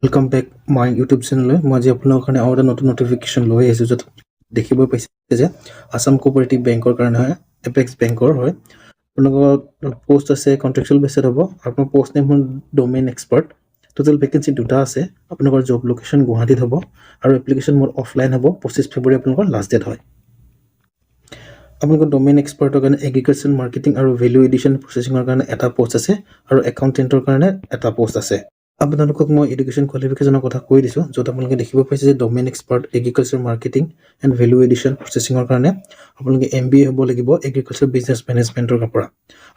Welcome back my YouTube channel. মই আজি আপোনালোকৰ কাৰণে আৰু এটা নতুন নটিফিকেশ্যন লৈ আহিছোঁ য'ত দেখিব পাইছে যে আসাম কোঅপাৰেটিভ বেংকৰ কাৰণে হয় এপেক্স বেংকৰ হয় আপোনালোকৰ পোষ্ট আছে কন্ট্ৰেকচুৱেল বেচিছত হ'ব আপোনাৰ পোষ্ট নেম হ'ল ডোমেইন এক্সপাৰ্ট টোটেল ভেকেন্সি দুটা আছে আপোনালোকৰ জব লোকেশ্যন গুৱাহাটীত হ'ব আৰু এপ্লিকেশ্যন মোৰ অফলাইন হ'ব 25 ফেব্ৰুৱাৰী আপোনালোকৰ লাষ্ট ডেট হয় আপোনালোকৰ ডোমেইন এক্সপাৰ্টৰ কাৰণে এগ্ৰিকালচাৰ মাৰ্কেটিং আৰু ভেলু এডিশ্যন প্ৰচেছিঙৰ কাৰণে এটা পোষ্ট আছে আৰু একাউণ্টেণ্টৰ কাৰণে এটা পোষ্ট আছে আপোনালোকক মই এডুকেশ্যন কোৱালিফিকেশ্যনৰ কথা কৈ দিছোঁ য'ত আপোনালোকে দেখিব পাইছে যে domain expert agriculture marketing and value addition প্ৰচেছিঙৰ কাৰণে আপোনালোকে MBA হ'ব লাগিব এগ্ৰিকালচাৰ বিজনেছ মেনেজমেণ্টৰ পৰা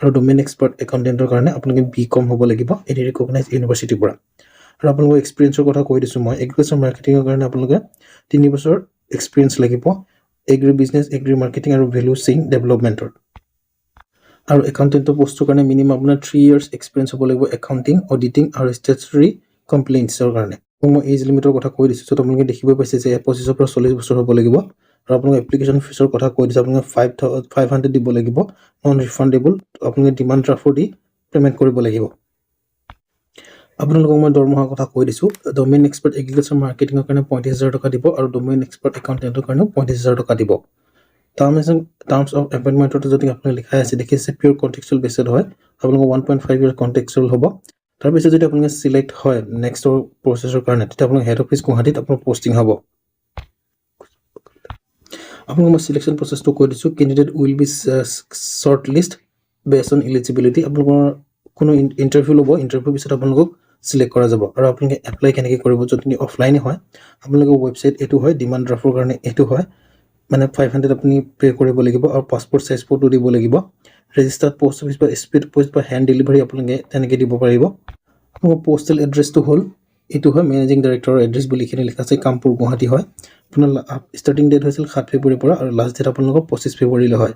আৰু ডোমেইন এক্সপাৰ্ট একাউণ্টেণ্টৰ কাৰণে আপোনালোকে BCom হ'ব লাগিব এনি ৰিকগনাইজ ইউনিভাৰ্চিটিৰ পৰা আৰু আপোনালোকৰ এক্সপিৰিয়েঞ্চৰ কথা কৈ দিছোঁ মই এগ্ৰিকালচাৰ মাৰ্কেটিঙৰ কাৰণে আপোনালোকে 3 বছৰ এক্সপিৰিয়েঞ্চ লাগিব এগ্ৰি বিজনেছ এগ্ৰি মাৰ্কেটিং আৰু ভেলু চেইন ডেভেলপমেণ্টৰ আৰু একাউণ্টেণ্টৰ পোষ্টৰ কাৰণে মিনিমাম আপোনাৰ 3 ইয়াৰ্ছ এক্সপিৰিয়েঞ্চ হ'ব লাগিব একাউণ্টিং অডিটিং আৰু ষ্টেচুটৰী কমপ্লেইন্টছৰ কাৰণে মই এজ লিমিটৰ কথা কৈ দিছোঁ য'ত আপোনালোকে দেখিব পাইছে যে 25 পৰা 40 বছৰ হ'ব লাগিব আৰু আপোনালোকে এপ্লিকেশ্যন ফিছৰ কথা কৈ দিছোঁ আপোনালোকে 500 দিব লাগিব নন ৰিফাণ্ডেবল আপোনালোকে ডিমাণ্ড ড্ৰাফ্ট দি পে'মেণ্ট কৰিব লাগিব আপোনালোকক মই দৰমহাৰ কথা কৈ দিছোঁ ডোমেইন এক্সপাৰ্ট এগ্ৰিকালচাৰ মাৰ্কেটিঙৰ কাৰণে 35,000 টকা দিব আৰু ডোমেইন এক্সপাৰ্ট একাউণ্টেণ্টৰ কাৰণেও 35,000 টকা দিব টাৰ্মছ অফ এপইণ্টমেণ্টত যদি আপোনালোকে লিখাই আছে দেখিছে পিয়'ৰ কণ্টেক্সুৱেল বেচিছত হয় আপোনালোকৰ 1.5 ইয়াৰ কণ্টেক্সুৱেল হ'ব তাৰপিছত যদি আপোনালোকে চিলেক্ট হয় নেক্সটৰ প্ৰচেছৰ কাৰণে তেতিয়া আপোনালোকে হেড অফিচ গুৱাহাটীত আপোনাৰ পষ্টিং হ'ব আপোনালোকক মই চিলেকশ্যন প্ৰচেছটো কৈ দিছোঁ candidate will be short list বেছ অন এলিজিবিলিটি আপোনালোকৰ কোনো ইণ্টাৰভিউ ল'ব ইণ্টাৰভিউৰ পিছত আপোনালোকক চিলেক্ট কৰা যাব আৰু আপোনালোকে এপ্লাই কেনেকৈ কৰিব যদি অফলাইনে হয় আপোনালোকৰ ৱেবছাইট এইটো হয় ডিমাণ্ড ড্ৰাফ্টৰ কাৰণে এইটো হয় মানে 500 আপুনি পে কৰিব লাগিব আৰু পাছপোৰ্ট সাইজ ফটো দিব লাগিব ৰেজিষ্টাৰ্ড পোষ্ট অফিচ বা স্পীড পোষ্ট বা হ্যান্ড ডেলিভাৰী আপোনালোকে তেনেকৈ দিব পাৰিব আপোনাৰ পোষ্টেল এড্ৰেছটো হ'ল এইটো হয় মেনেজিং ডাইৰেক্টৰৰ এড্ৰেছ বুলি লিখা আছে কামপুৰ গুৱাহাটী হয় আপোনাৰ ষ্টাৰ্টিং ডেট হৈছিল 7 ফেব্ৰুৱাৰীৰ পৰা আৰু লাষ্ট ডেট আপোনালোকৰ 25 ফেব্ৰুৱাৰীলৈ হয়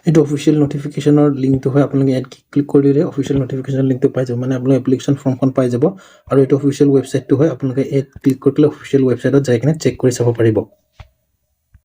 এইটো অফিচিয়েল নটিফিকেশ্যনৰ লিংকটো হয় আপোনালোকে ইয়াত ক্লিক কৰিলে অফিচিয়েল নটিফিকেশ্যনৰ লিংকটো পাই যাব মানে আপোনালোকে এপ্লিকেশ্যন ফৰ্মখন পাই যাব আৰু এইটো অফিচিয়েল ৱেবছাইটটো হয় আপোনালোকে ইয়াত ক্লিক কৰিলে অফিচিয়েল ৱেবছাইটত যাই কিনে চেক কৰি চাব পাৰিব